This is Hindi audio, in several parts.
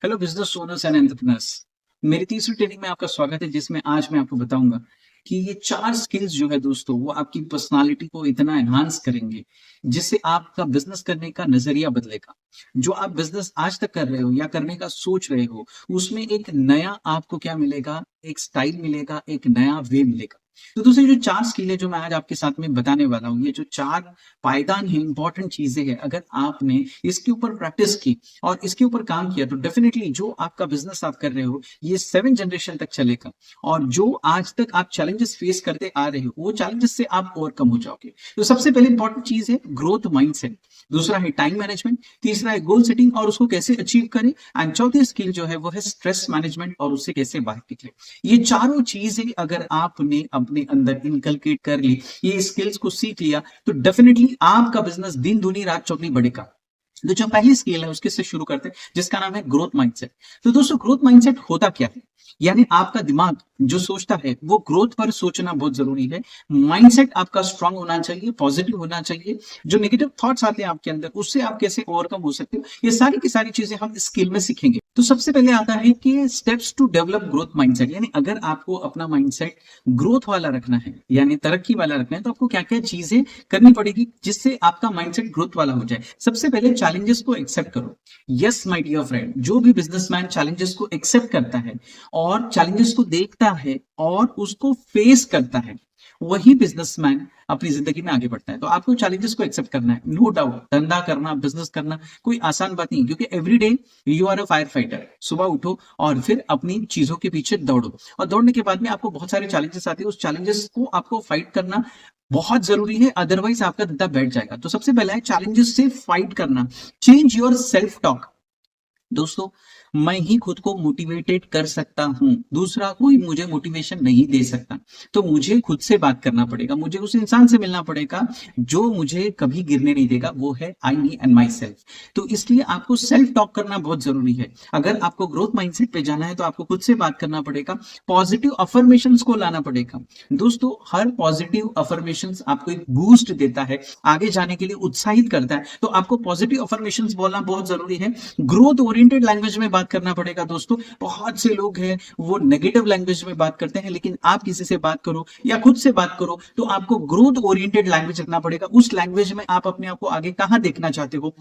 Hello business owners and entrepreneurs. मेरी तीसरी ट्रेनिंग में आपका स्वागत है, जिसमें आज मैं आपको बताऊंगा कि ये 4 स्किल्स जो है दोस्तों, वो आपकी पर्सनालिटी को इतना एनहांस करेंगे जिससे आपका बिजनेस करने का नजरिया बदलेगा। जो आप बिजनेस आज तक कर रहे हो या करने का सोच रहे हो, उसमें एक नया आपको क्या मिलेगा, एक स्टाइल मिलेगा, एक नया वे मिलेगा। तो दोस्तों, ये जो 4 स्किल है जो मैं आज आपके साथ में बताने वाला हूँ, ये जो 4 पायदान है, इंपॉर्टेंट चीजें हैं, अगर आपने इसके ऊपर प्रैक्टिस की और इसके ऊपर काम किया तो डेफिनेटली जो आपका बिजनेस आप कर रहे हो, ये 7 जनरेशन तक चलेगा। और जो आज तक आप चैलेंजेस फेस करते आ रहे हो, वो चैलेंजेस से आप ओवरकम हो जाओगे। तो सबसे पहले इंपॉर्टेंट चीज है ग्रोथ माइंडसेट, दूसरा है टाइम मैनेजमेंट, तीसरा है गोल सेटिंग और उसको कैसे अचीव करें, एंड चौथी स्किल जो है वो है स्ट्रेस मैनेजमेंट और उससे कैसे बाहर निकले। ये चारों चीजें अगर आपने अपने अंदर इनकलकेट कर ली, ये स्किल्स को सीख लिया, तो डेफिनेटली आपका बिजनेस दिन दूनी रात चौगनी बढ़ेगा। तो जो पहली स्किल है उसके से शुरू करते हैं, जिसका नाम है ग्रोथ माइंडसेट। तो दोस्तों, ग्रोथ माइंडसेट होता क्या है? यानी आपका दिमाग जो सोचता है वो ग्रोथ पर सोचना बहुत जरूरी है। माइंडसेट आपका स्ट्रांग होना चाहिए, पॉजिटिव होना चाहिए। जो नेगेटिव थॉट्स आते हैं आपके अंदर, उससे आप कैसे ओवरकम हो सकते हो, ये सारी की सारी चीजें हम स्किल में सीखेंगे। तो सबसे पहले आता है कि steps to develop growth mindset. यानी अगर आपको अपना माइंडसेट ग्रोथ वाला रखना है, यानी तरक्की वाला रखना है, तो आपको क्या क्या चीजें करनी पड़ेगी जिससे आपका माइंडसेट ग्रोथ वाला हो जाए। सबसे पहले चैलेंजेस को एक्सेप्ट करो। यस माय डियर फ्रेंड, जो भी बिजनेसमैन चैलेंजेस को एक्सेप्ट करता है और चैलेंजेस को देखता है और उसको फेस करता है, वही बिजनेसमैन अपनी जिंदगी में आगे बढ़ता है। तो आपको चैलेंजेस को एक्सेप्ट करना है। नो डाउट, धंधा करना, बिजनेस करना कोई आसान बात नहीं, क्योंकि every day you are a firefighter. सुबह उठो और फिर अपनी चीजों के पीछे दौड़ो, और दौड़ने के बाद में आपको बहुत सारे चैलेंजेस आते हैं। उस चैलेंजेस को आपको फाइट करना बहुत जरूरी है, अदरवाइज आपका धंधा बैठ जाएगा। तो सबसे पहला है चैलेंजेस से फाइट करना। Change your self talk. दोस्तों, मैं ही खुद को मोटिवेटेड कर सकता हूं, दूसरा कोई मुझे मोटिवेशन नहीं दे सकता। तो मुझे खुद से बात करना पड़ेगा, मुझे उस इंसान से मिलना पड़ेगा जो मुझे कभी गिरने नहीं देगा, वो है आई मी एंड माई सेल्फ। तो इसलिए आपको सेल्फ टॉक करना बहुत जरूरी है। अगर आपको ग्रोथ माइंडसेट पे जाना है तो आपको खुद से बात करना पड़ेगा, पॉजिटिव अफर्मेशन को लाना पड़ेगा। दोस्तों, हर पॉजिटिव अफर्मेशन आपको एक बूस्ट देता है, आगे जाने के लिए उत्साहित करता है। तो आपको पॉजिटिव अफर्मेशन बोलना बहुत जरूरी है। ग्रोथ ओरिएंटेड लैंग्वेज में बात करना पड़ेगा। दोस्तों, बहुत से लोग हैं वो नेगेटिव लैंग्वेज में बात करते हैं, लेकिन आप किसी से बात करो या खुद से बात करो तो आपको ग्रोथ ओरिएंटेड लैंग्वेज रखना पड़ेगा। उस लैंग्वेज में आप अपने आप को आगे कहां देखना चाहते हो,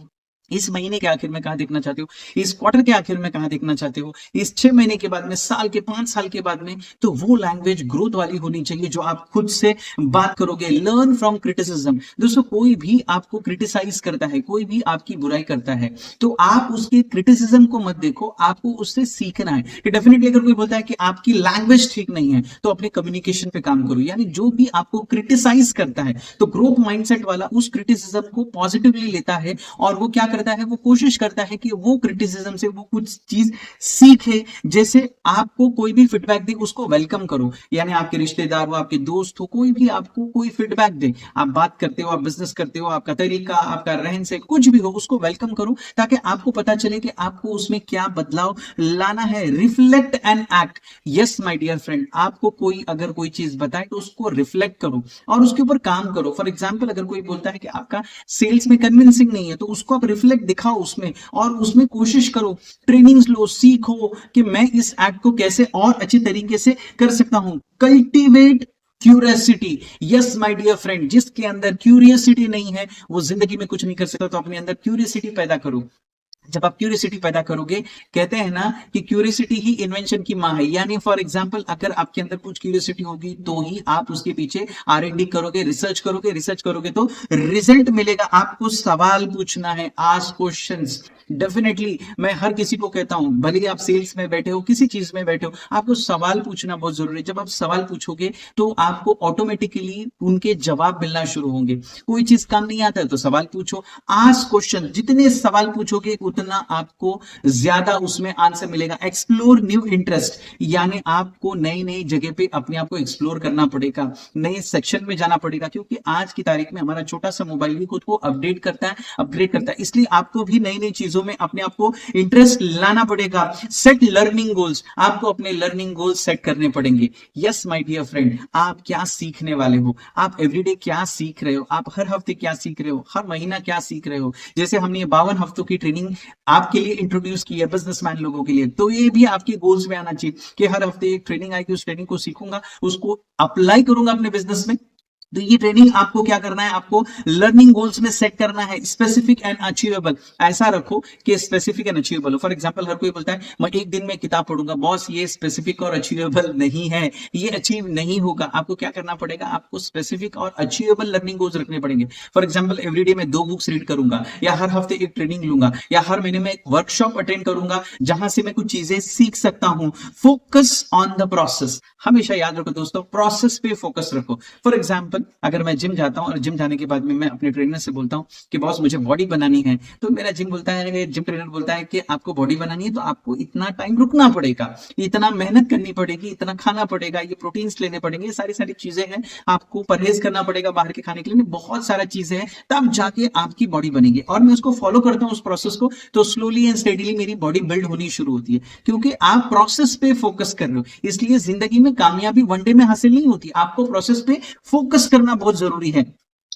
इस महीने के आखिर में कहां देखना चाहते हो, इस क्वार्टर के आखिर में कहां देखना चाहते हो, इस 6 महीने के बाद में, साल के 5 साल के बाद में। तो वो लैंग्वेज ग्रोथ वाली होनी चाहिए जो आप खुद से बात करोगे। Learn from criticism. दोस्तों, कोई भी आपको क्रिटिसाइज करता है, कोई भी आपकी बुराई करता है, तो आप उसके क्रिटिसिज्म को मत देखो, आपको उससे सीखना है। कि डेफिनेटली अगर कोई बोलता है कि आपकी लैंग्वेज ठीक नहीं है, तो अपने कम्युनिकेशन पे काम करो। यानी जो भी आपको क्रिटिसाइज करता है, तो ग्रोथ माइंडसेट वाला उस क्रिटिसिज्म को पॉजिटिवली लेता है और वो क्या करता है, वो कोशिश करता है कि वो क्रिटिसिज्म से वो कुछ चीज सीखे। जैसे आपको कोई भी फीडबैक दे, उसको वेलकम करो। यानी आपके रिश्तेदार हो, आपके दोस्त हो, कोई भी आपको कोई फीडबैक दे, आप बात करते हो, आप बिजनेस करते हो, आपका तरीका, आपका रहन सहन कुछ भी हो, उसको वेलकम करो, ताकि आपको पता चले कि आपको उसमें क्या बदलाव लाना है। Reflect and act. Yes my dear friend, आपको कोई अगर कोई चीज बताए तो उसको रिफ्लेक्ट करो और उसके ऊपर काम करो। फॉर एग्जाम्पल, अगर कोई बोलता है कि आपका सेल्स में कन्विंसिंग नहीं है, तो उसको आप रिफ्लेक्ट दिखाओ उसमें, और उसमें कोशिश करो, ट्रेनिंग्स लो, सीखो कि मैं इस एक्ट को कैसे और अच्छी तरीके से कर सकता हूं। Cultivate curiosity. Yes my dear friend, जिसके अंदर क्यूरियोसिटी नहीं है वो जिंदगी में कुछ नहीं कर सकता। तो अपने अंदर क्यूरियोसिटी पैदा करो। जब आप क्यूरियोसिटी पैदा करोगे, कहते हैं ना कि क्यूरियोसिटी ही इन्वेंशन की मां है। यानी फॉर एग्जांपल, अगर आपके अंदर कुछ क्यूरियोसिटी होगी तो ही आप उसके पीछे R&D करोगे, रिसर्च करोगे, रिसर्च करोगे तो रिजल्ट मिलेगा। आपको सवाल पूछना है, आस्क क्वेश्चंस। डेफिनेटली मैं हर किसी को कहता हूं, भले ही आप सेल्स में बैठे हो, किसी चीज में बैठे हो, आपको सवाल पूछना बहुत जरूरी है। जब आप सवाल पूछोगे तो आपको ऑटोमेटिकली उनके जवाब मिलना शुरू होंगे। कोई चीज काम नहीं आता है तो सवाल पूछो, आस्क क्वेश्चन। जितने सवाल पूछोगे उतना आपको ज्यादा उसमें आंसर मिलेगा। Explore new interest. यानी आपको नई नई जगह पे अपने आप को एक्सप्लोर करना पड़ेगा, नए सेक्शन में जाना पड़ेगा, क्योंकि आज की तारीख में हमारा छोटा सा मोबाइल भी खुद को अपडेट करता है, अपग्रेड करता है। इसलिए आपको भी नई नई चीजों में अपने आप को इंटरेस्ट लाना पड़ेगा। Set learning goals. आपको अपने लर्निंग गोल्स सेट करने पड़ेंगे। यस माय डियर फ्रेंड, आप क्या सीखने वाले हो, आप एवरीडे क्या सीख रहे हो, आप हर हफ्ते क्या सीख रहे हो, हर महीना क्या सीख रहे हो। जैसे हमने 52 हफ्तों की ट्रेनिंग आपके लिए इंट्रोड्यूस की है बिजनेसमैन लोगों के लिए, तो ये भी आपके गोल्स में आना चाहिए कि हर हफ्ते एक ट्रेनिंग आएगी, उस ट्रेनिंग को सीखूंगा, उसको अप्लाई करूंगा अपने बिजनेस में। तो ये ट्रेनिंग आपको क्या करना है, आपको लर्निंग गोल्स में सेट करना है, स्पेसिफिक एंड अचीवेबल। ऐसा रखो कि स्पेसिफिक एंड अचीवेबल हो। फॉर एग्जांपल हर कोई बोलता है मैं एक दिन में किताब पढ़ूंगा, बॉस ये स्पेसिफिक और अचीवेबल नहीं है, ये अचीव नहीं होगा। आपको क्या करना पड़ेगा, आपको स्पेसिफिक और अचीवेबल लर्निंग गोल्स रखने पड़ेंगे। फॉर एग्जाम्पल एवरीडे में 2 बुक्स रीड करूंगा, या हर हफ्ते एक ट्रेनिंग लूंगा, या हर महीने में एक वर्कशॉप अटेंड करूंगा जहां से मैं कुछ चीजें सीख सकता हूं। फोकस ऑन द प्रोसेस, हमेशा याद रखो दोस्तों, प्रोसेस पे फोकस रखो। फॉर एग्जाम्पल अगर मैं जिम जाता हूं और जिम जाने के बाद में मैं अपने ट्रेनर से बोलता हूं कि बॉस मुझे बॉडी बनानी है, तो मेरा जिम बोलता है, जिम ट्रेनर बोलता है कि आपको बॉडी बनानी है तो आपको इतना टाइम रुकना पड़ेगा, इतना मेहनत करनी पड़ेगी, इतना खाना पड़ेगा, ये प्रोटीन्स लेने पड़ेंगे, ये सारी सारी चीजें हैं, आपको परहेज करना पड़ेगा बाहर के खाने के लिए, बहुत सारा चीजें हैं, तब जाके आपकी बॉडी बनेगी। और मैं उसको फॉलो करता हूं उस प्रोसेस को, तो स्लोली एंड स्टेडीली मेरी बॉडी बिल्ड होनी शुरू होती है, क्योंकि आप प्रोसेस पे फोकस कर रहे हो। इसलिए जिंदगी में कामयाबी वनडे में हासिल नहीं होती, आपको प्रोसेस पे फोकस करना बहुत जरूरी है।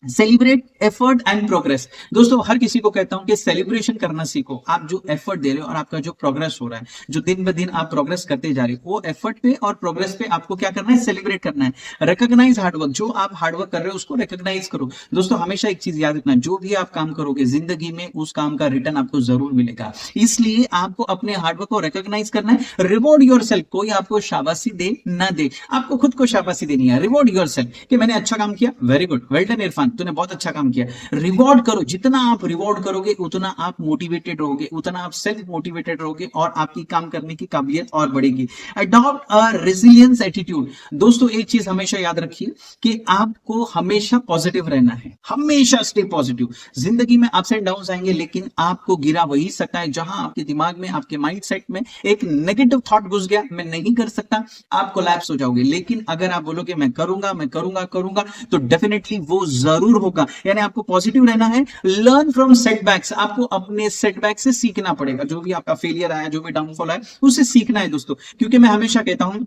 Celebrate effort and progress. दोस्तों हर किसी को कहता हूं कि सेलिब्रेशन करना सीखो। आप जो एफर्ट दे रहे हो और आपका जो प्रोग्रेस हो रहा है, जो दिन ब दिन आप प्रोग्रेस करते जा रहे हो, वो एफर्ट पे और प्रोग्रेस पे आपको क्या करना है, सेलिब्रेट करना है। रिकॉग्नाइज हार्डवर्क, जो आप हार्डवर्क कर रहे हो उसको रिकॉग्नाइज करो। दोस्तों हमेशा एक चीज याद रखना, जो भी आप काम करोगे जिंदगी में उस काम का रिटर्न आपको जरूर मिलेगा, इसलिए आपको अपने हार्डवर्क को रिकॉग्नाइज करना है। रिवॉर्ड योरसेल्फ, कोई आपको शाबाशी दे ना दे, आपको खुद को शाबाशी देनी है। रिवॉर्ड योरसेल्फ कि मैंने अच्छा काम किया, very good, well done Irfan, तूने बहुत अच्छा काम किया। रिवॉर्ड करो, जितना आप रिवॉर्ड करोगे उतना आप मोटिवेटेड रहोगे, उतना आप सेल्फ मोटिवेटेड रहोगे और आपकी काम करने की काबिलियत और बढ़ेगी। अडॉप्ट अ रेजिलियंस एटीट्यूड। दोस्तों एक चीज हमेशा याद रखिए कि आपको हमेशा पॉजिटिव रहना है, हमेशा स्टे पॉजिटिव। जिंदगी में अप्स एंड डाउन्स आएंगे, लेकिन आपको गिरा वही सकता है जहां आपके दिमाग में, आपके माइंडसेट में एक नेगेटिव थॉट घुस गया, मैं नहीं कर सकता, आप कोलैप्स हो जाओगे। लेकिन अगर आप बोलोगे मैं करूंगा, मैं करूंगा करूंगा, तो डेफिनेटली वो जरूर होगा। यानी आपको पॉजिटिव रहना है। लर्न फ्रॉम सेटबैक्स, आपको अपने सेटबैक से सीखना पड़ेगा। जो भी आपका फेलियर आया, जो भी डाउनफॉल आया, उससे सीखना है दोस्तों। क्योंकि मैं हमेशा कहता हूं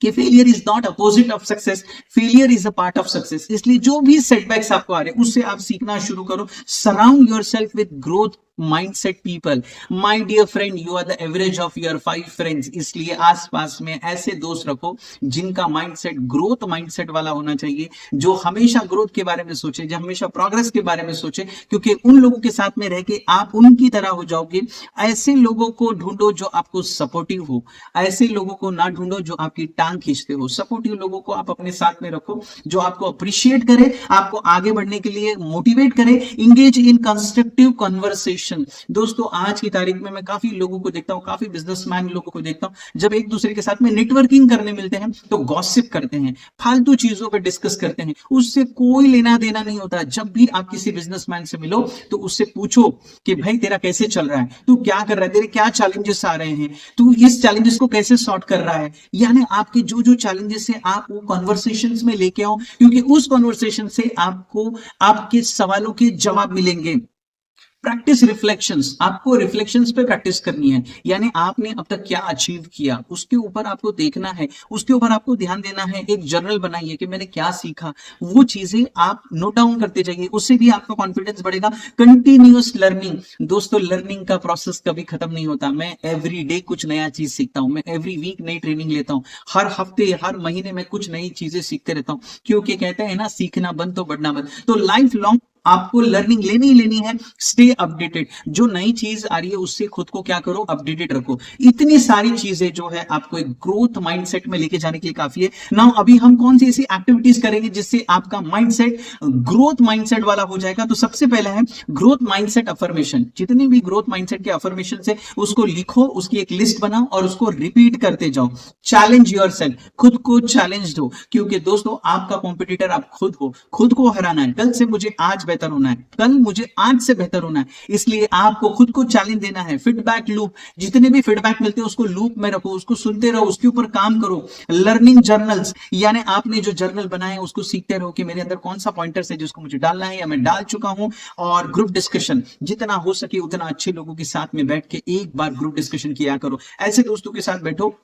कि failure is not opposite of success, failure is a part of success. इसलिए जो भी सेटबैक्स आपको आ रहे हैं उससे आप सीखना शुरू करो। Surround yourself with growth mindset people. My dear friend, you are the average of your 5 friends. इसलिए आसपास में ऐसे दोस्त रखो जिनका माइंडसेट ग्रोथ माइंडसेट वाला होना चाहिए, जो हमेशा ग्रोथ के बारे में सोचे, जो हमेशा प्रोग्रेस के बारे में सोचे, क्योंकि उन लोगों के साथ में रह के आप उनकी तरह हो जाओगे। ऐसे लोगों को ढूंढो जो आपको सपोर्टिव हो, ऐसे लोगों को ना ढूंढो जो आपकी टांग खींचते हो। सपोर्टिव लोगों को आप अपने साथ में रखो, जो आपको अप्रिशिएट करे, आपको आगे बढ़ने के लिए मोटिवेट करे। Engage in constructive conversation. दोस्तों आज की तारीख में मैं काफी लोगों को देखता हूं, काफी बिजनेसमैन लोगों को देखता हूं, जब एक दूसरे के साथ में नेटवर्किंग करने मिलते हैं तो गॉसिप करते हैं, फालतू चीजों पर डिस्कस करते हैं, उससे कोई लेना देना नहीं होता। जब भी आप किसी बिजनेसमैन से मिलो तो उससे पूछो कि भाई तेरा कैसे चल रहा है, तू क्या कर रहा है, तेरे क्या चैलेंजेस आ रहे हैं, तू इस चैलेंजेस को कैसे सॉर्ट कर रहा है। यानी आपके जो जो चैलेंजेस है आप वो कॉन्वर्सेशंस में लेके आओ, क्योंकि उस कॉन्वर्सेशन से आपको आपके सवालों के जवाब मिलेंगे। प्रैक्टिस रिफ्लेक्शंस, आपको रिफ्लेक्शंस पे प्रैक्टिस करनी है। यानी आपने अब तक क्या अचीव किया उसके ऊपर आपको देखना है, उसके ऊपर आपको ध्यान देना है। एक जर्नल बनाइए कि मैंने क्या सीखा, वो चीजें आप नोट डाउन करते जाइए, उससे भी आपका कॉन्फिडेंस बढ़ेगा। Continuous learning. दोस्तों लर्निंग का प्रोसेस कभी खत्म नहीं होता। मैं एवरी डे कुछ नया चीज सीखता हूं, मैं एवरी वीक नई ट्रेनिंग लेता हूं, हर हफ्ते हर महीने में कुछ नई चीजें सीखते रहता हूं, क्योंकि कहते हैं ना सीखना बंद तो बढ़ना बंद। तो लाइफ लॉन्ग आपको लर्निंग लेनी ही लेनी है। स्टे अपडेटेड, जो नई चीज आ रही है उससे खुद को क्या करो, अपडेटेड रखो। इतनी सारी चीजें जो है आपको एक ग्रोथ माइंडसेट में लेके जाने के लिए काफी है। नाउ अभी हम कौन सी ऐसी एक्टिविटीज करेंगे जिससे आपका माइंडसेट ग्रोथ माइंडसेट वाला हो जाएगा। तो सबसे पहला है ग्रोथ माइंडसेट अफर्मेशन। जितनी भी ग्रोथ माइंडसेट के अफर्मेशन है उसको लिखो, उसकी एक लिस्ट बनाओ और उसको रिपीट करते जाओ। चैलेंज योरसेल्फ, खुद को चैलेंज दो, क्योंकि दोस्तों आपका कॉम्पिटिटर आप खुद हो। खुद को हराना है, कल से मुझे आज बेहतर होना है, कल मुझे आज से बेहतर होना है, इसलिए आपको खुद को चैलेंज देना है। फीडबैक लूप, जितने भी फीडबैक मिलते हैं उसको लूप में रखो, उसको सुनते रहो, उसके ऊपर काम करो। लर्निंग जर्नल्स, यानी आपने जो जर्नल बनाए उसको सीखते रहो कि मेरे अंदर कौन सा पॉइंटर्स है जिसको मुझे डालना है या मैं डाल चुका हूं। और ग्रुप डिस्कशन, जितना हो सके उतना अच्छे लोगों के साथ में बैठ के एक बार ग्रुप डिस्कशन किया करो। ऐसे दोस्तों के साथ बैठो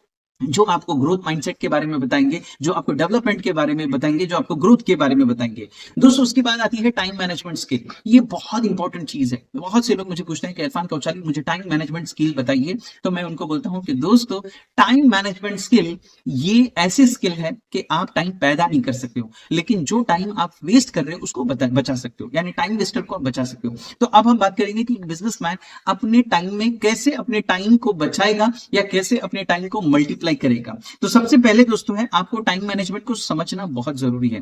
जो आपको ग्रोथ माइंडसेट के बारे में बताएंगे, जो आपको डेवलपमेंट के बारे में बताएंगे, जो आपको ग्रोथ के बारे में बताएंगे। दोस्तों उसके बाद आती है टाइम मैनेजमेंट स्किल। ये बहुत इंपॉर्टेंट चीज है। बहुत से लोग मुझे पूछते हैं कि इरफान कौचाली मुझे टाइम मैनेजमेंट स्किल बताइए, तो मैं उनको बोलता हूं कि दोस्तों टाइम मैनेजमेंट स्किल ये ऐसी स्किल है कि आप टाइम पैदा नहीं कर सकते हो, लेकिन जो टाइम आप वेस्ट कर रहे हो उसको बचा सकते हो, यानी टाइम वेस्टर को आप बचा सकते हो। तो अब हम बात करेंगे कि बिजनेसमैन अपने टाइम में कैसे अपने टाइम को बचाएगा या कैसे अपने टाइम को मल्टीप्लाई करेगा। तो सबसे पहले दोस्तों है आपको टाइम मैनेजमेंट को समझना बहुत जरूरी है।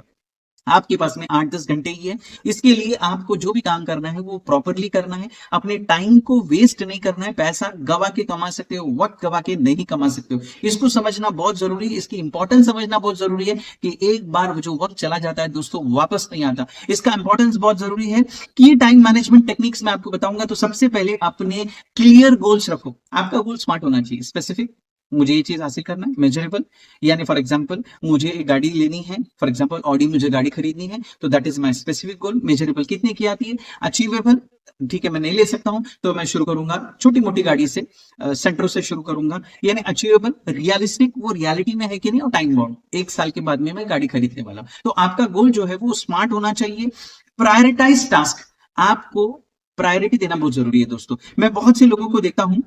आपके पास में 8-10 घंटे ही है, इसके लिए आपको जो भी काम करना है वो प्रॉपरली करना है। अपने टाइम को वेस्ट नहीं करना है। पैसा गवा के कमा सकते हो, वक्त गवा के नहीं कमा सकते हो। इसको समझना बहुत जरूरी है, इसकी इंपॉर्टेंस समझना बहुत जरूरी है कि एक बार जो वक्त चला जाता है दोस्तों वापस नहीं आता। इसका इंपॉर्टेंस बहुत जरूरी है। की टाइम मैनेजमेंट टेक्निक्स मैं आपको बताऊंगा। तो सबसे पहले अपने क्लियर गोल्स रखो। आपका गोल स्मार्ट होना चाहिए, स्पेसिफिक। मुझे ये चीज हासिल करना है, मेजरेबल। यानी फॉर एग्जांपल मुझे एक गाड़ी लेनी है, फॉर एग्जांपल ऑडी मुझे गाड़ी खरीदनी है, तो that is my specific goal. Measurable कितने की आती है, अचीवेबल। ठीक है, मैं नहीं ले सकता हूं तो मैं शुरू करूंगा छोटी मोटी गाड़ी से, सेंट्रो से शुरू करूंगा। यानी अचीवेबल, रियलिस्टिक, वो रियलिटी में है कि नहीं, और टाइम बाउंड, 1 साल के बाद में मैं गाड़ी खरीदने वाला। तो आपका गोल जो है वो स्मार्ट होना चाहिए। प्रायोरिटाइज टास्क, आपको प्रायोरिटी देना बहुत जरूरी है दोस्तों। मैं बहुत से लोगों को देखता हूं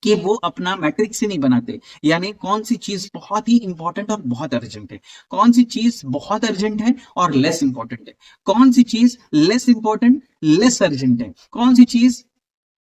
कि वो अपना मैट्रिक्स से नहीं बनाते, यानी कौन सी चीज बहुत ही इंपॉर्टेंट और बहुत अर्जेंट है, कौन सी चीज बहुत अर्जेंट है और लेस इंपॉर्टेंट है, कौन सी चीज लेस इंपॉर्टेंट लेस अर्जेंट है, कौन सी चीज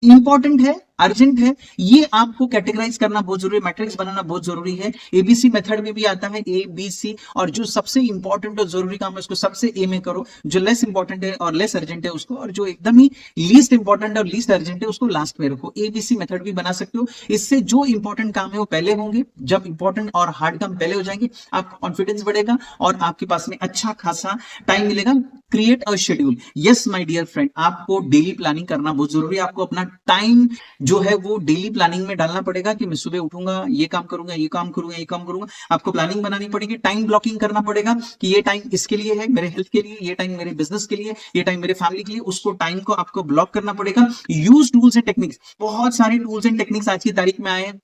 इंपॉर्टेंट है अर्जेंट है। ये आपको कैटेगराइज करना बहुत जरूरी है, मैट्रिक्स बनाना बहुत जरूरी है। एबीसी मेथड में भी आता है ए बी सी, और जो सबसे इंपॉर्टेंट और जरूरी काम है उसको सबसे ए में करो, जो लेस इंपॉर्टेंट है और लेस अर्जेंट है उसको, और जो एकदम ही लीस्ट इंपॉर्टेंट और लीस्ट अर्जेंट है उसको लास्ट में रखो। एबीसी मेथड भी बना सकते हो। इससे जो इंपॉर्टेंट काम है वो पहले होंगे। जब इंपॉर्टेंट और हार्ड काम पहले हो जाएंगे आपका कॉन्फिडेंस बढ़ेगा और आपके पास में अच्छा खासा टाइम मिलेगा। Create a schedule. Yes my dear friend, आपको डेली प्लानिंग करना बहुत जरूरी है। आपको अपना टाइम जो है वो डेली प्लानिंग में डालना पड़ेगा कि मैं सुबह उठूंगा, ये काम करूंगा, ये काम करूंगा, ये काम करूंगा। आपको प्लानिंग बनानी पड़ेगी, टाइम ब्लॉकिंग करना पड़ेगा कि ये टाइम इसके लिए है, मेरे हेल्थ के लिए, ये टाइम मेरे बिजनेस के लिए, ये टाइम मेरे फैमिली के लिए। उसको टाइम को आपको ब्लॉक करना पड़ेगा। Use tools and techniques. बहुत सारे टूल्स एंड टेक्निक्स आज की तारीख में आए हैं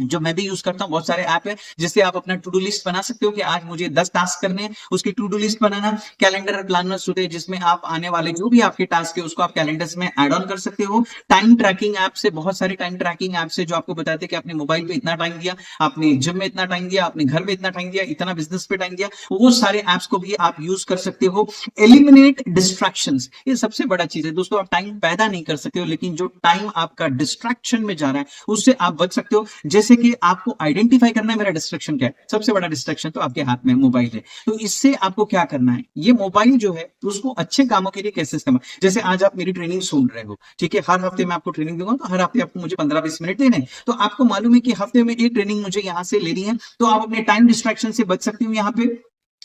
जो मैं भी यूज करता हूं। बहुत सारे ऐप है जिससे आप अपना टू डू लिस्ट बना सकते हो कि आज मुझे 10 टास्क करने हैं, उसकी टू डू लिस्ट बनाना। कैलेंडर प्लानर्स होते हैं जिसमें आप आने वाले जो भी आपके टास्क है उसको आप कैलेंडर्स में ऐड ऑन कर सकते हो। टाइम ट्रैकिंग ऐप से, बहुत सारे टाइम ट्रैकिंग ऐप से जो आपको बताते हैं कि आपने मोबाइल पे इतना टाइम दिया, आपने जिम में इतना टाइम दिया, आपने घर में इतना टाइम दिया, इतना बिजनेस पे टाइम दिया, वो सारे ऐप्स को भी आप यूज कर सकते हो। एलिमिनेट डिस्ट्रैक्शंस, ये सबसे बड़ा चीज है दोस्तों। आप टाइम पैदा नहीं कर सकते हो, लेकिन जो टाइम आपका डिस्ट्रैक्शन में जा रहा है उससे आप बच सकते हो। जैसे कि आपको आइडेंटिफाई करना है मेरा डिस्ट्रैक्शन क्या है। सबसे बड़ा डिस्ट्रैक्शन तो आपके हाथ में मोबाइल है। तो इससे आपको क्या करना है, ये मोबाइल जो है उसको अच्छे कामों के लिए कैसे इस्तेमाल। जैसे आज आप मेरी ट्रेनिंग सुन रहे हो, ठीक है, हर हफ्ते मैं आपको ट्रेनिंग दूंगा, तो हर हफ्ते आपको मुझे 15-20 मिनट देने हैं। तो आपको मालूम है कि हफ्ते में एक ट्रेनिंग मुझे यहां से लेनी है, तो आप अपने टाइम डिस्ट्रैक्शन से बच सकते हो यहाँ पे।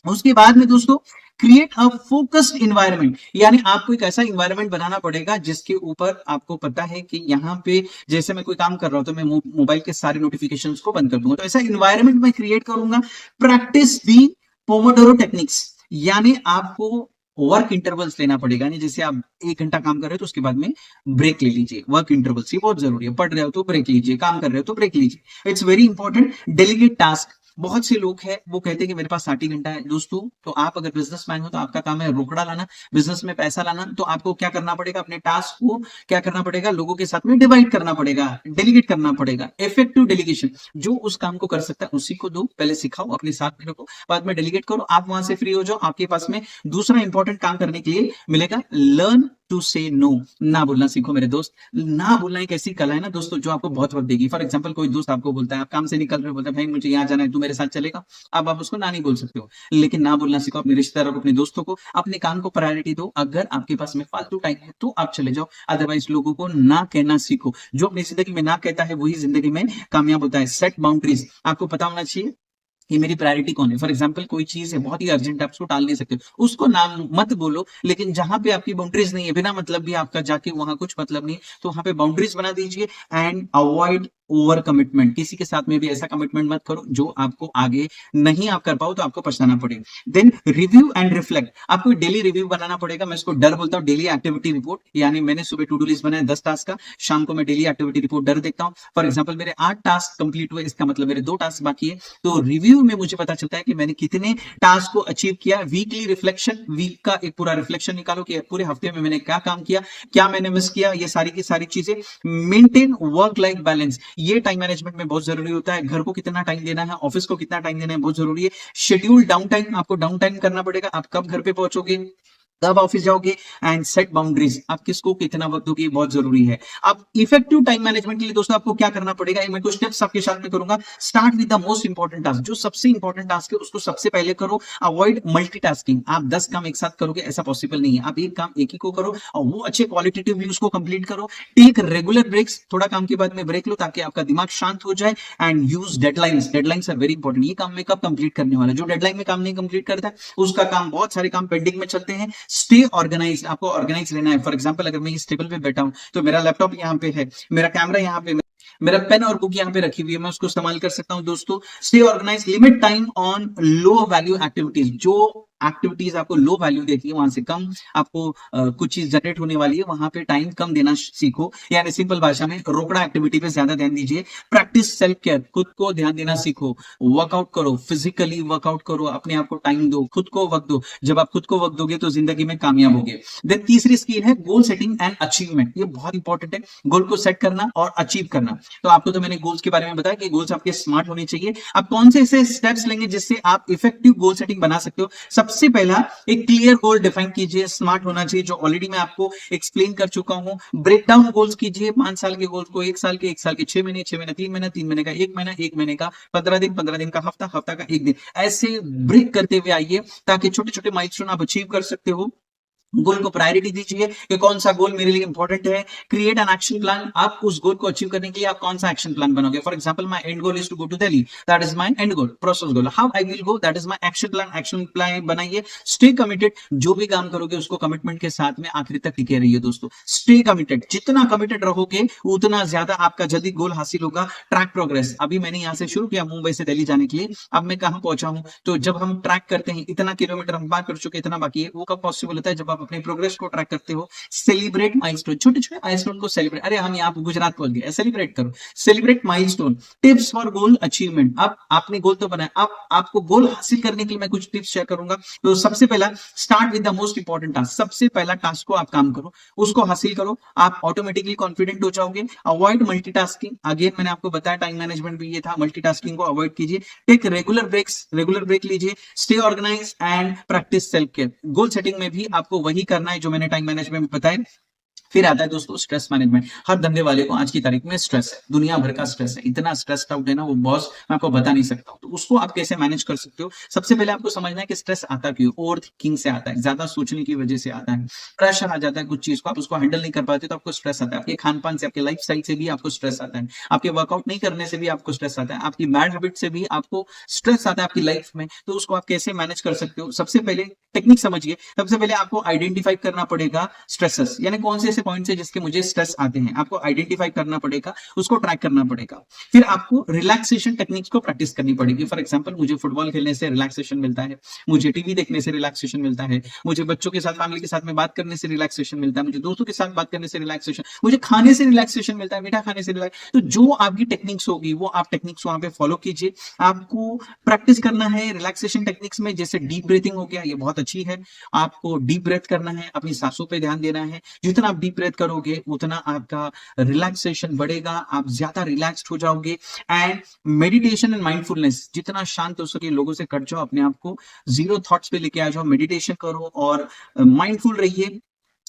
उसके बाद में दोस्तों क्रिएट अ फोकस्ड इन्वायरमेंट, यानी आपको एक ऐसा इन्वायरमेंट बनाना पड़ेगा जिसके ऊपर आपको पता है कि यहाँ पे जैसे मैं कोई काम कर रहा हूं तो मैं मोबाइल के सारे नोटिफिकेशंस को बंद कर दूंगा। तो ऐसा इन्वायरमेंट मैं क्रिएट करूंगा। प्रैक्टिस दी पोमोडोरो टेक्निक्स, यानी आपको वर्क इंटरवल्स लेना पड़ेगा। नहीं, जैसे आप 1 घंटा काम कर रहे हो तो उसके बाद में ब्रेक ले लीजिए। वर्क इंटरवल्स ये बहुत जरूरी है। पढ़ रहे हो तो ब्रेक लीजिए, काम कर रहे हो तो ब्रेक लीजिए। It's very important. Delegate task. बहुत से लोग हैं वो कहते हैं कि मेरे पास 60 घंटा है। दोस्तों तो आप अगर बिजनेसमैन हो तो आपका काम है रोकड़ा लाना, बिजनेस में पैसा लाना। तो आपको क्या करना पड़ेगा, अपने टास्क को क्या करना पड़ेगा, लोगों के साथ में डिवाइड करना पड़ेगा, डेलीगेट करना पड़ेगा। इफेक्टिव डेलीगेशन, जो उस काम को कर सकता है उसी को दो, पहले सिखाओ, अपने साथ में रखो, बाद में डेलीगेट करो। आप वहां से फ्री हो जाओ, आपके पास में दूसरा इंपॉर्टेंट काम करने के लिए मिलेगा। लर्न टू से नो, ना बोलना सीखो मेरे दोस्त। ना बोलना एक ऐसी कला है ना दोस्तों जो आपको बहुत वक्त देगी। फॉर एग्जांपल कोई दोस्त आपको बोलता है, आप काम से निकल रहे हो, बोलता है भाई मुझे यहाँ जाना है, तू मेरे साथ चलेगा। अब आप उसको ना नहीं बोल सकते हो, लेकिन ना बोलना सीखो। अपने रिश्तेदारों को, अपने दोस्तों को, अपने काम को प्रायोरिटी दो। अगर आपके पास में फालतू टाइम है तो आप चले जाओ, अदरवाइज लोगों को ना कहना सीखो। जो अपनी जिंदगी में ना कहता है वही जिंदगी में कामयाब होता है। सेट बाउंड्रीज, आपको पता होना चाहिए कि मेरी प्रायोरिटी कौन है। फॉर एग्जांपल कोई चीज है बहुत ही अर्जेंट, आप उसको टाल नहीं सकते, उसको नाम मत बोलो। लेकिन जहां पे आपकी बाउंड्रीज नहीं है, बिना मतलब भी आपका जाके वहां कुछ मतलब नहीं, तो वहां पे बाउंड्रीज बना दीजिए। एंड अवॉइड ओवर कमिटमेंट, किसी के साथ में भी ऐसा कमिटमेंट मत करो जो आपको आगे नहीं आप कर पाओ तो आपको पछताना पड़ेगा। देन रिव्यू एंड रिफ्लेक्ट, आपको डेली रिव्यू बनाना पड़ेगा। मैं इसको डर बोलता हूँ, डेली एक्टिविटी रिपोर्ट। यानी मैंने सुबह टू डू लिस्ट बनाया 10 टास्क का, शाम को मैं डेली एक्टिविटी रिपोर्ट डर देखता हूँ। फॉर एग्जाम्पल मेरे 8 टास्क कंप्लीट हुए, इसका मतलब मेरे 2 टास्क बाकी है। तो रिव्यू में मुझे पता चलता है कि मैंने कितने टास्क को अचीव किया। वीकली रिफ्लेक्शन, वीक का एक पूरा रिफ्लेक्शन निकालो कि पूरे हफ्ते में मैंने क्या काम किया, क्या मैंने मिस किया, ये सारी की सारी चीजें। मेंटेन वर्क लाइफ बैलेंस, ये टाइम मैनेजमेंट में बहुत जरूरी होता है। घर को कितना टाइम देना है, ऑफिस को कितना टाइम देना है, बहुत जरूरी है। शेड्यूल डाउन टाइम, आपको डाउन टाइम करना पड़ेगा। आप कब घर पे पहुंचोगे, कब ऑफिस जाओगे, एंड सेट बाउंड्रीज, आप किसको कितना वक्त दोगे, बहुत जरूरी है। अब इफेक्टिव टाइम मैनेजमेंट के लिए दोस्तों आपको क्या करना पड़ेगा, मैं कुछ टिप्स आपके साथ में करूंगा। Start with the most important task, जो सबसे इंपॉर्टेंट टास्क है उसको सबसे पहले करो। अवॉइड मल्टीटास्किंग, आप 10 काम एक साथ करोगे ऐसा पॉसिबल नहीं है। आप एक काम एक ही को करो और वो अच्छे क्वालिटेटिवली उसको कंप्लीट करो। टेक रेगुलर ब्रेक्स, थोड़ा काम के बाद में ब्रेक लो ताकि आपका दिमाग शांत हो जाए। And use deadlines, deadlines are very important. ये काम में कब कंप्लीट करने वाला, जो डेडलाइन में काम नहीं कंप्लीट करता उसका काम, बहुत सारे काम पेंडिंग में चलते हैं। स्टे ऑर्गेनाइज, आपको ऑर्गेनाइज रहना है। फॉर एग्जांपल अगर मैं इस टेबल पे बैठा हूं तो मेरा लैपटॉप यहाँ पे है, मेरा कैमरा यहाँ पे, मेरा पेन और बुक यहाँ पे रखी हुई है, मैं उसको इस्तेमाल कर सकता हूं। दोस्तों stay organise, limit time on low value activities, जो एक्टिविटीज आपको लो वैल्यू देती है वहां से कम आपको कुछ चीज जनरेट होने वाली है, वहां पे टाइम कम देना सीखो। यानी सिंपल भाषा में रोकड़ा एक्टिविटी पे ज्यादा ध्यान दीजिए। प्रैक्टिस सेल्फ केयर, खुद को ध्यान देना सीखो। वर्कआउट करो, फिजिकली वर्कआउट करो, अपने आप को टाइम दो, खुद को वक्त दो। जब आप खुद को वक्त दोगे तो जिंदगी में कामयाब होगे। देन तीसरी स्किल है गोल सेटिंग एंड अचीवमेंट, ये बहुत इंपॉर्टेंट है, गोल को सेट करना और अचीव करना। तो आपको तो मैंने गोल्स के बारे में बताया कि गोल्स आपके स्मार्ट होने चाहिए। आप कौन से ऐसे स्टेप्स लेंगे जिससे आप इफेक्टिव गोल सेटिंग बना सकते हो। सबसे पहला एक क्लियर गोल डिफाइन कीजिए, स्मार्ट होना चाहिए, जो ऑलरेडी मैं आपको एक्सप्लेन कर चुका हूं। ब्रेक डाउन गोल्स कीजिए, 5 साल के गोल्स को 1 साल के, 1 साल के 6 महीने, 6 महीने 3 महीने, 3 महीने का 1 महीना, 1 महीने का 15 दिन, 15 दिन का हफ्ता, हफ्ता का 1 दिन, ऐसे ब्रेक करते हुए आइए ताकि छोटे छोटे माइलस्टोन आप अचीव कर सकते हो। गोल को प्रायोरिटी दीजिए कि कौन सा गोल मेरे लिए इंपॉर्टेंट है। क्रिएट एन एक्शन प्लान, आप उस गोल को अचीव करने के लिए आप कौन सा एक्शन प्लान बनाओगे। For example my end goal is to go to Delhi, that is my end goal, process goal, how I will go, that is my action plan. Action plan बनाइए। स्टे कमिटेड, जो भी काम करोगे उसको कमिटमेंट के साथ में आखिरी तक टिके रहिए। दोस्तों स्टे कमिटेड, जितना कमिटेड रहोगे उतना ज्यादा आपका जल्दी गोल हासिल होगा। ट्रैक प्रोग्रेस, अभी मैंने यहाँ से शुरू किया मुंबई से दिल्ली जाने के लिए, अब मैं कहाँ पहुंचा हूँ, तो जब हम ट्रैक करते हैं इतना किलोमीटर हम पार कर चुके, इतना बाकी है, वो कब पॉसिबल होता है, जब आप अपने प्रोग्रेस को करते हो। सेलिब्रेट माइलस्टोन, छोटे छोटे माइलस्टोन को सेलिब्रेट, अरे हम यहाँ गुजरात पहुंच गए, सेलिब्रेट करो। Celebrate milestone. Tips for goal achievement, अब आपने गोल तो बनाया, अब आपको गोल हासिल करने के लिए मैं कुछ टिप्स शेयर करूंगा। तो सबसे पहला, start with the most important task, सबसे पहला टास्क को आप काम करो, उसको हासिल करो, आप ऑटोमेटिकली कॉन्फिडेंट हो जाओगे। अवॉइड मल्टीटास्किंग, अगेन मैंने आपको बताया टाइम मैनेजमेंट भी ये था, मल्टीटास्किंग को अवॉइड कीजिए। Take regular breaks, regular break लीजिए। Stay organise and practise self care, goal setting में भी आपको वही करना है जो मैंने टाइम मैनेजमेंट में बताया। फिर आता है दोस्तों स्ट्रेस मैनेजमेंट। हर धंधे वाले को आज की तारीख में स्ट्रेस है, दुनिया भर का स्ट्रेस है, इतना स्ट्रेस्ड आउट है ना वो बॉस, मैं आपको बता नहीं सकता। तो उसको आप कैसे मैनेज कर सकते हो, सबसे पहले आपको समझना है कि स्ट्रेस आता क्यों। ओवर थिंकिंग से आता है, ज्यादा सोचने की वजह से आता है, प्रेशर आ जाता है कुछ चीज को, आप उसको हैंडल नहीं कर पाते तो आपको स्ट्रेस आता है। आपके खान पान से, आपके लाइफ स्टाइल से भी आपको स्ट्रेस आता है, आपके वर्कआउट नहीं करने से भी आपको स्ट्रेस आता है, आपकी बैड हैबिट से भी आपको स्ट्रेस आता है आपकी लाइफ में। तो उसको आप कैसे मैनेज कर सकते हो, सबसे पहले टेक्निक समझिए। सबसे पहले आपको आइडेंटिफाई करना पड़ेगा स्ट्रेसेस, यानी कौन से ऐसे पॉइंट्स है जिसके मुझे स्ट्रेस आते हैं, आपको आइडेंटिफाई करना पड़ेगा, उसको ट्रैक करना पड़ेगा। फिर आपको रिलैक्सेशन टेक्निक्स को प्रैक्टिस करनी पड़ेगी। फॉर एग्जांपल मुझे फुटबॉल खेलने से रिलैक्सेशन मिलता है, मुझे टीवी देखने से रिलैक्सेशन मिलता है, मुझे बच्चों के साथ, फैमिली के साथ में बात करने से रिलैक्सेशन मिलता है, मुझे दोस्तों के साथ बात करने से रिलैक्सेशन, मुझे खाने से रिलैक्सेशन मिलता है, मीठा खाने से रिलैक्स। तो जो आपकी टेक्निक्स होगी वो आप टेक्निक्स वहां पे फॉलो कीजिए। आपको प्रैक्टिस करना है रिलैक्सेशन टेक्निक्स में, जैसे डीप ब्रीथिंग हो गया, ये बहुत अच्छी है। आपको डीप ब्रेथ करना है, अपनी सांसों पे ध्यान देना है। जितना आप डीप ब्रेथ करोगे उतना आपका रिलैक्सेशन बढ़ेगा, आप ज्यादा रिलैक्स्ड हो जाओगे। एंड मेडिटेशन एंड माइंडफुलनेस, जितना शांत हो सके लोगों से कट जाओ, अपने आप को जीरो थॉट्स पे लेके आ जाओ, मेडिटेशन करो और माइंडफुल रहिए।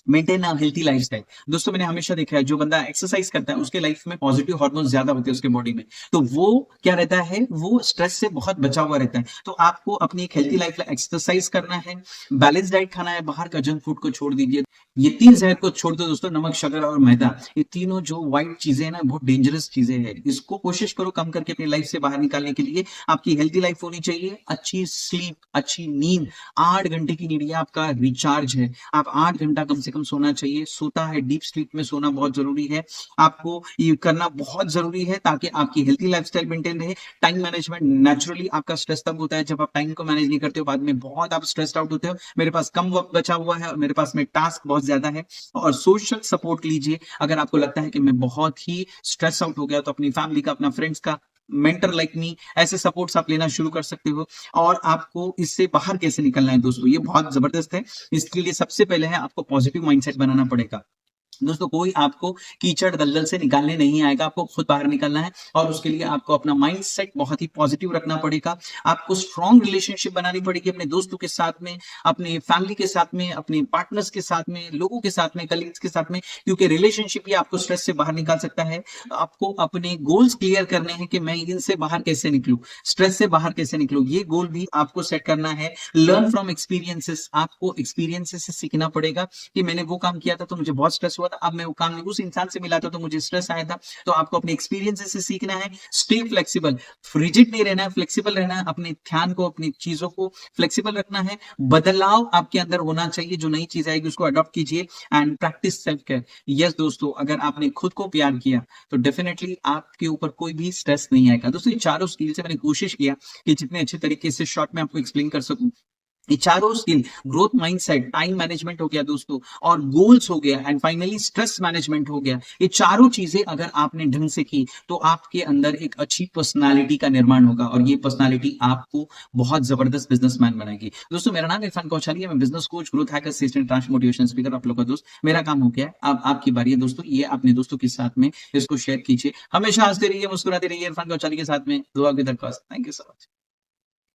Maintain a healthy lifestyle. दोस्तों मैंने हमेशा देखा है जो बंदा एक्सरसाइज करता है उसके लाइफ में पॉजिटिव हार्मोन ज्यादा होते हैं उसके बॉडी में, तो वो क्या रहता है, वो स्ट्रेस से बहुत बचा हुआ रहता है। तो आपको अपनी एक हेल्थी लाइफ एक्सरसाइज करना है, बैलेंस डाइट खाना है, बाहर का जंक फूड को छोड़ दीजिए। ये 3 जहर को छोड़ दो दोस्तों, नमक, शक्कर और मैदा, ये तीनों जो व्हाइट चीजें हैं ना, बहुत डेंजरस चीजें हैं। इसको कोशिश करो कम करके अपनी लाइफ से बाहर निकालने के लिए। आपकी हेल्थी लाइफ होनी चाहिए, अच्छी स्लीप, अच्छी नींद, 8 घंटे की नींद आपका रिचार्ज है। आप 8 घंटा कम से कम सोना चाहिए, सोता है डीप स्लीप में सोना बहुत ज़रूरी है। आपको ये करना बहुत ज़रूरी है ताकि आपकी हेल्थी लाइफ़स्टाइल मेंटेन रहे। टाइम मैनेजमेंट नेचुरली आपका स्ट्रेस तब होता है जब आप टाइम को मैनेज नहीं करते हो, बाद में बहुत आप स्ट्रेस्ड आउट होते हो। मेरे पास कम वक़्त बचा हुआ है और मेरे पास में टास्क बहुत ज़्यादा है। और सोशल सपोर्ट लीजिए, अगर आपको लगता है कि मैं बहुत ही स्ट्रेस आउट हो गया तो अपनी फैमिली का, अपना फ्रेंड्स का, मेंटर लाइक मी, ऐसे सपोर्ट्स आप लेना शुरू कर सकते हो। और आपको इससे बाहर कैसे निकलना है दोस्तों, ये बहुत ज़बरदस्त है। इसके लिए सबसे पहले है आपको पॉजिटिव माइंडसेट बनाना पड़ेगा। दोस्तों कोई आपको कीचड़ दलदल से निकालने नहीं आएगा, आपको खुद बाहर निकलना है और उसके लिए आपको अपना माइंडसेट बहुत ही पॉजिटिव रखना पड़ेगा। आपको स्ट्रॉन्ग रिलेशनशिप बनानी पड़ेगी अपने दोस्तों के साथ में, अपने फैमिली के साथ में, अपने पार्टनर्स के साथ में, लोगों के साथ में, कलीग्स के साथ में, क्योंकि रिलेशनशिप ही आपको स्ट्रेस से बाहर निकाल सकता है। आपको अपने गोल्स क्लियर करने हैं कि मैं इनसे बाहर कैसे निकलूँ, स्ट्रेस से बाहर कैसे निकलूँ, ये गोल भी आपको सेट करना है। लर्न फ्रॉम एक्सपीरियंसेस, आपको एक्सपीरियंसेस से सीखना पड़ेगा कि मैंने वो काम किया था तो मुझे बहुत स्ट्रेस हुआ था, अब मैं वो काम उस इंसान से मिला था तो मुझे स्ट्रेस आया था। तो आपको अपने एक्सपीरियंसेस से सीखना है। स्टे फ्लेक्सिबल, रिजिड नहीं रहना है, फ्लेक्सिबल रहना है। अपने ध्यान को, अपनी चीजों को फ्लेक्सिबल रखना है। बदलाव आपके अंदर होना चाहिए, जो नई चीज आएगी उसको अडॉप्ट कीजिए and practise self care. Yes दोस्तों, अगर आपने खुद को प्यार किया तो डेफिनेटली आपके ऊपर कोई भी स्ट्रेस नहीं आएगा। दोस्तों ये चारों स्किल से मैंने कोशिश किया कि जितने अच्छे तरीके से शॉर्ट में आपको एक्सप्लेन कर सकूं। ये चारों skill, growth mindset, time management हो गया दोस्तों, और गोल्स हो गया एंड फाइनली स्ट्रेस मैनेजमेंट हो गया। ये चारों चीजें अगर आपने ढंग से की तो आपके अंदर एक अच्छी पर्सनालिटी का निर्माण होगा और ये पर्सनालिटी आपको बहुत जबरदस्त बिजनेसमैन बनाएगी। दोस्तों मेरा नाम इरफान कौशल है, मैं business coach, growth hacker, assistant, transformation speaker, आप लोग का दोस्त। मेरा काम हो गया है, अब आपकी बारी है दोस्तों। ये अपने दोस्तों के साथ में इसको शेयर कीजिए। हमेशा हंसते रहिए, मुस्कुराते रहिए। इरफान कौशल के साथ में दुआ की दरख्वास्त। Thank you so much.